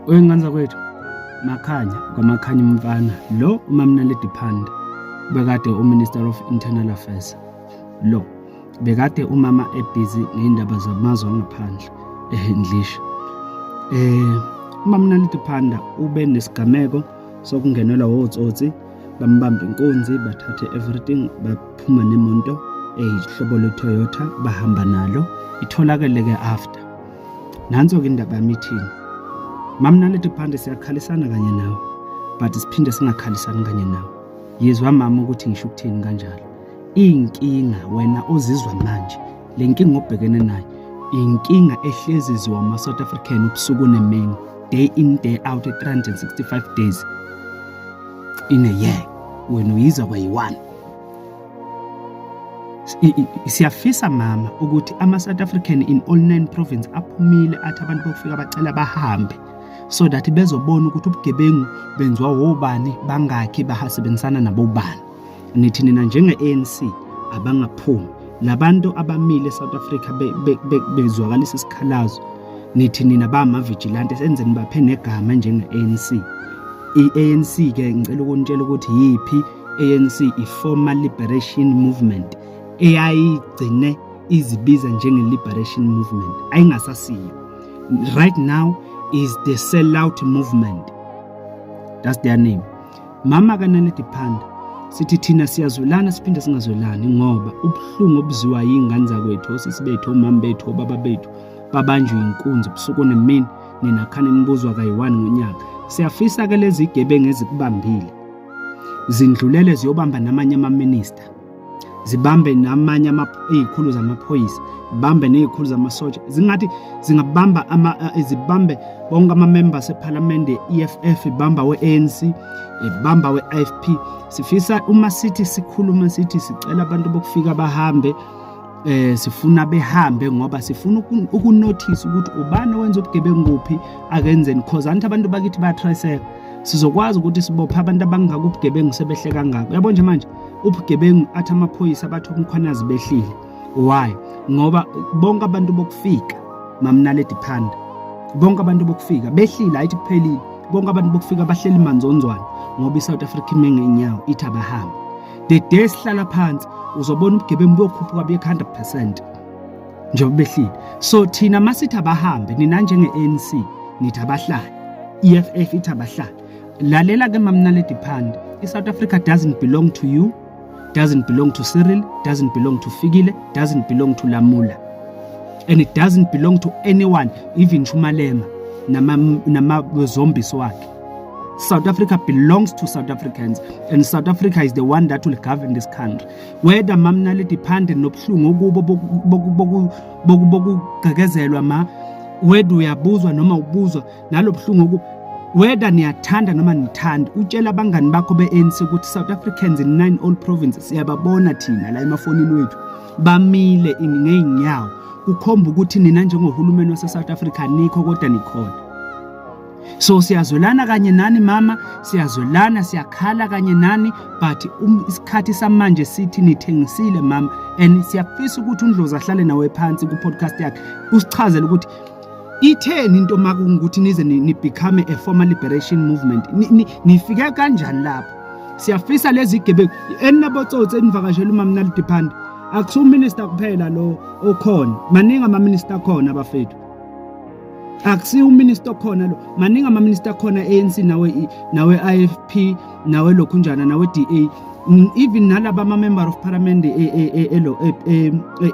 Oyenganza kwethu Makhanya kwaMakhanya Mfana lo uMamNaledi Pandor bekade uMinister of Internal Affairs lo bekade umama ebhizi ngendaba zamazwe ngaphandle eHendlisha. uMamNaledi Pandor ube nesigameko sokungenelwa wotsotsi bambamba inkunzi bathathe everything baphuma nemonto ehlobo leToyota bahamba nalo itholakele ke after nanso ke indaba yamithini. MamNaledi Pandor siyakhalisana kanye nawe but siphinde singakhalisani kanye nawe. Yizwa mama ukuthi ngisho ukuthini kanjalo. Inkinga wena ozizwa manje lenkinga obhekene nayo inkinga ehleziziwa ama South African ubusuku nemini day in day out 365 days in a year wena uyizwa kwayi1. Siyafisa mama ukuthi ama South African in all 9 provinces aphumile athi abantu bokufika bacela bahambe so that bezobona ukuthi ubugebengu benziwa wobani bangakhi bahasebenzana nabobani. Nithi nina njenge-ANC abangaphumi labantu abamile eSouth Africa bezwakalisa isikhalazo nithi nina bama-vigilante senzeni baphe negama njenge-ANC. I-ANC ke ngicela ukunitshela ukuthi yiphi ANC i-Former Liberation Movement eyayigcine izibiza njenge-Liberation Movement ayingasasiyo. Right now is the sellout movement. That's their name. Mama kaNaledi Pandor sithi thina siyazwelana siphinde singazwelani ngoba ubuhlungu obuziwa yingane zakwethu osisi bethu omama bethu obaba bethu babanjwe inkunzi ubusuku nemini nina khane nibuzwa kayi1 ngonyaka. Siyafisa ke lezi igebengu ezikubambile zindlulele ziyobamba namanye ama-minister zibambe namanye izikhulu zamaphoyisa bambe nezikhulu zamasotsha zingathi zingabamba izibambe bonke ama-members eParliament EFF ibamba we-ANC ibamba we-IFP. Sifisa uma sithi sikhuluma sithi sicela abantu bokufika bahambe sifuna behambe ngoba sifuna ukunotice ukuthi ubani wenza ubugebengu kuphi akenzeni cause anti abantu bakithi bayatrace sizokwazi ukuthi sibopha abantu abangakubugebengu sebehle kangaka. Uyabona nje manje ubugebengu athi amaphoyisa bathi umkhwanazi behlile. Why? Ngoba bonke abantu bokufika MamNaledi Pandor bonke abantu bokufika behlile ayithi kuphelile bonke abantu bokufika bahleli manzonzwana ngoba iSouth Africa imengenyawo ithi abahamba. The day sihlala phansi uzobona ubugebengu bokhuphuka be 100% njengoba behlile. So thina masithi abahambe nina njenge-ANC nithi abahlali EFF ithi abahlali. Lalela ke MamNaledi Pandor, iSouth Africa doesn't belong to you, doesn't belong to Cyril, doesn't belong to Fikile, doesn't belong to Lamula, and it doesn't belong to anyone, even Chumalema nama zombies wakhe. South Africa belongs to South Africans, and South Africa is the one that will govern this country. Whether MamNaledi Pandor nobuhlungu okubo bokugagezelwa ma whether uyabuzwa noma ubuzwa nalobuhlungu whether niyathanda noma nithanda utshela abangani bakho be-ANC ukuthi South Africans in 9 all provinces siyababona thina la emafonini wethu bamile ngeenyawo kukhomba ukuthi nina njengohulumeni wase-South Africa nikho kodwa nikhona. So siyazwelana kanye nani mama, siyazwelana siyakhala kanye nani, but isikhathi samanje sithi nithengisile mama, and siyafisa ukuthi uNdlozi ahlale nawe phansi ku podcast yakhe usichazele ukuthi itheni into makungukuthi nize ni become a former liberation movement nifike kanjani lapho. Siyafisa lezi igebengu eninabotsotsi enivakashela uMamNaledi Pandor akusu minister kuphela lo okhona maningi ama-minister khona abafethu akusi uminister khona lo maningi ama-minister khona ANC nawe IFP nawe lokhunjana nawe DA even nalaba ama-member of parliament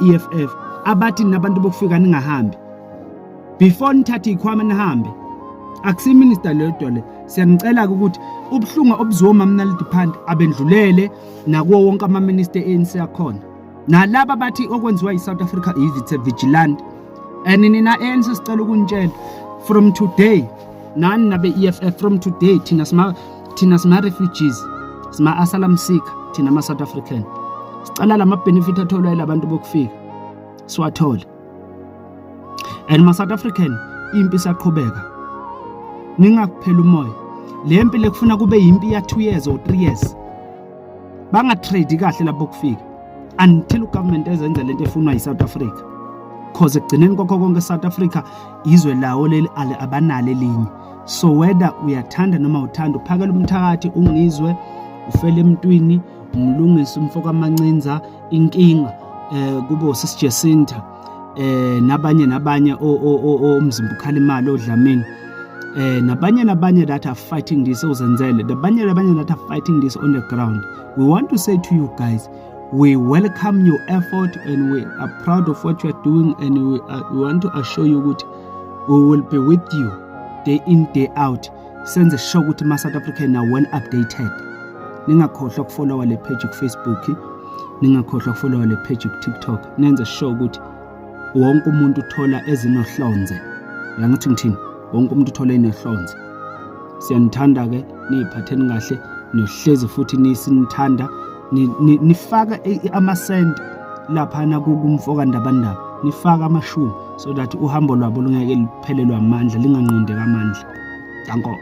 EFF abathi nabantu bokufika ningahambi before nithathe ikhwama nihambe akusi minister lodwa. Siyanicela ukuthi ubuhlungu obuziwa uMamNaledi Pandor abendlulele nakuwo wonke ama-minister ANC akhona nalaba bathi okwenziwa iSouth Africa it's a vigilante. And nina ANC sicela ukunitshela from today nani nabe EFF from today thina sima refugees sima asylum seeker thina ama South African sicela lama benefit atholwa labantu bokufika siwathola. And ma South African impi saqhubeka ningakuphela umoya le mpi lekufuna kube impi ya 2 years or 3 years banga trade kahle lapho kufika until government ezenza lento efunwa yiSouth Africa cause ekugcineni kokho konke eSouth Africa izwe lawo leli abanalo elinye So whether uyathanda noma uthanda, uphakela umthakathi ungizwe, ufele emntwini, umlungisi umfoko amancinza, inkinga kube usisi Jacinta nabanye omzimba ukhalimali odlamini, nabanye that are fighting this ozenzele, nabanye that are fighting this on the ground. We want to say to you guys, we welcome your effort and we are proud of what you are doing, and we want to assure you that we will be with you day in day out. Senze sure ukuthi ama-South African are well updated. Ningakhohlwa ukufollowa le page ku-Facebook, ningakhohlwa ukufollowa le page ku-TikTok. Nenze sure ukuthi wonke umuntu uthola ezinohlonze. Yangithi ngithini? Wonke umuntu uthola enohlonze. Siyanithanda-ke, niyiphatheni kahle, nohlezi futhi nisinithanda, nifaka ama-cent laphana kumfoka ndabandaba, nifaka amashumi so that uhambo lwabo lungeke liphelelwe amandla, linganqondeka amandla. Danko.